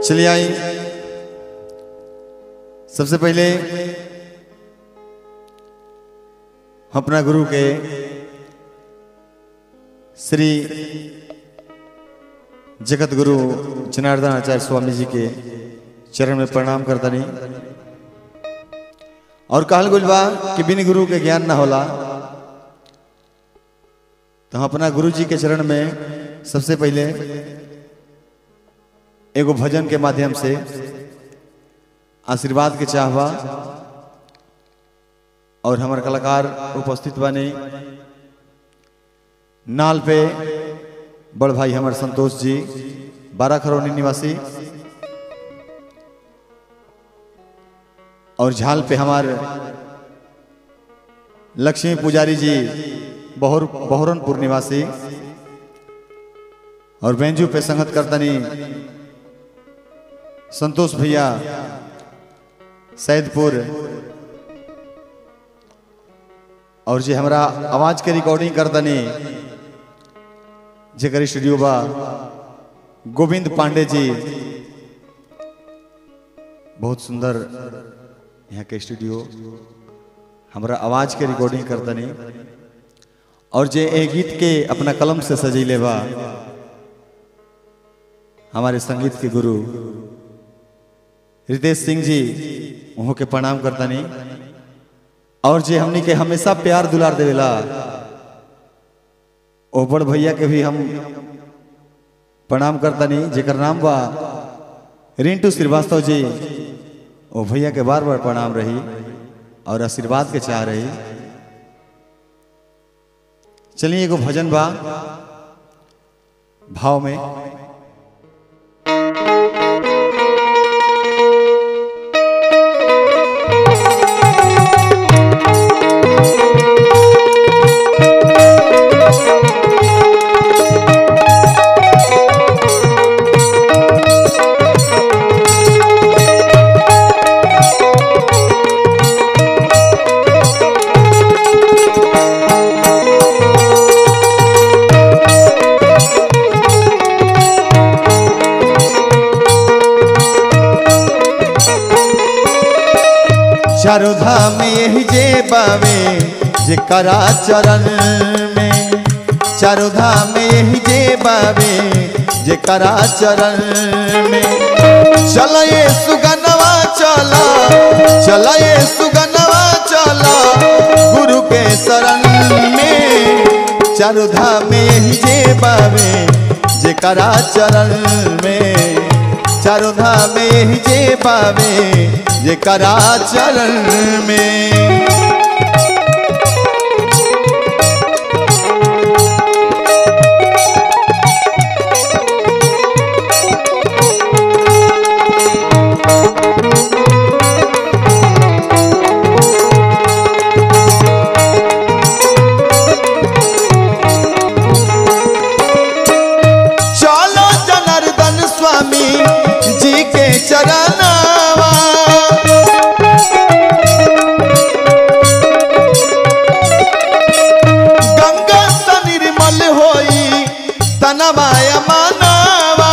चलिए आई सबसे पहले अपना गुरु के श्री जगत गुरु जनार्दन आचार्य स्वामी जी के चरण में प्रणाम करता नहीं और कहल गुलबा कि बिन गुरु के ज्ञान ना होला। तो हम अपना गुरु जी के चरण में सबसे पहले एगो भजन के माध्यम से आशीर्वाद के चाहवा और हमारे कलाकार उपस्थित बने नाल पे बड़ भाई हमारे संतोष जी 12 खरौनी निवासी और झाल पे हमारे लक्ष्मी पुजारी जी बहरनपुर निवासी और बेंजू पे संगत करतनी संतोष भैया सैदपुर और जी हमारा आवाज के रिकॉर्डिंग करतनी जेकर स्टूडियो बा गोविंद पांडे जी बहुत सुंदर यहाँ के स्टूडियो हमारा आवाज के रिकॉर्डिंग करतनी और जे ए गीत के अपना कलम से सजैले बा हमारे संगीत के गुरु रितेश सिंह जी उन्हों के प्रणाम करता नहीं और जे हमनी के हमेशा प्यार दुलार देवेला ओ बड़ भैया के भी हम प्रणाम करता नहीं जेकर नाम बा रिंटू श्रीवास्तव जी ओ भैया के बार बार प्रणाम रही और आशीर्वाद के चाह रही। चलिए एगो भजन बा भाव में चारों धाम यही जे बावे जे करा चरण में चारों धाम यही जे बावे जे करा चरण में चला ये सुगनवा चला ये सुगनवा चला गुरु के शरण में चारों धाम यही जे बावे जे करा चरण में चारों धाम यही जे बावे जे करा चरण में। चलो जनार्दन स्वामी जी के चरणवा गंगा सा निर्मल होई तनवाया मानवा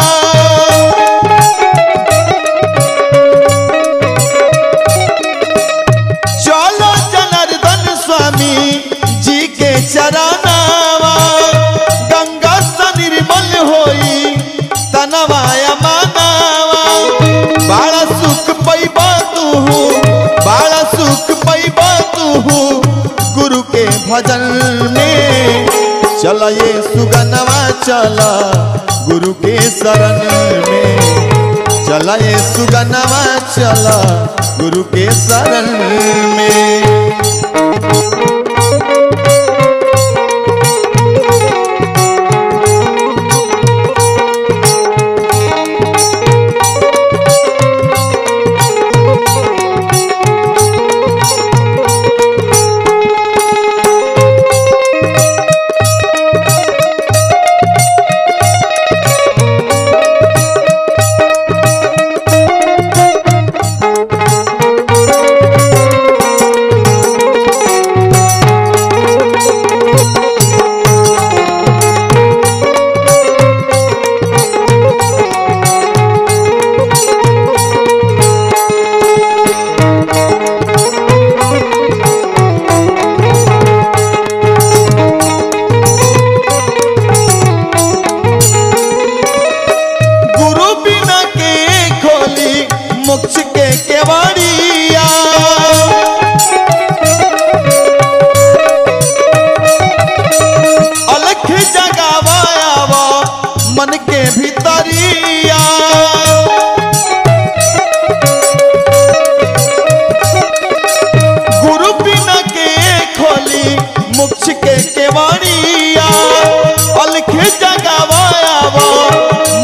चलो जनार्दन स्वामी जी के चरणवा गंगा सा निर्मल होई तनवाया मानवा बाड़ा सुख पैबा तू बाड़ा सुख पैबा तू गुरु के भजन में चला ये सुगनवा चला गुरु के शरण में चला ये सुगनवा चला गुरु के शरण में। केवाड़िया। अलख जगावा आवा मन के भीतरिया। गुरु बिना के खोली मोक्ष के केवाड़िया। अलख जगावा आवा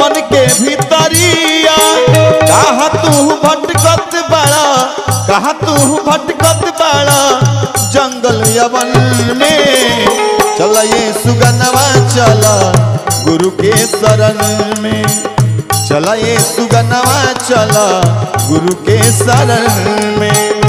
मन के भीतरिया। कहाँ तू भटकत बड़ा, कहाँ तू भटकत बड़ा जंगल यवन में। चला ये सुगनवा चला गुरु के शरण में। चला ये सुगनवा चला गुरु के शरण में।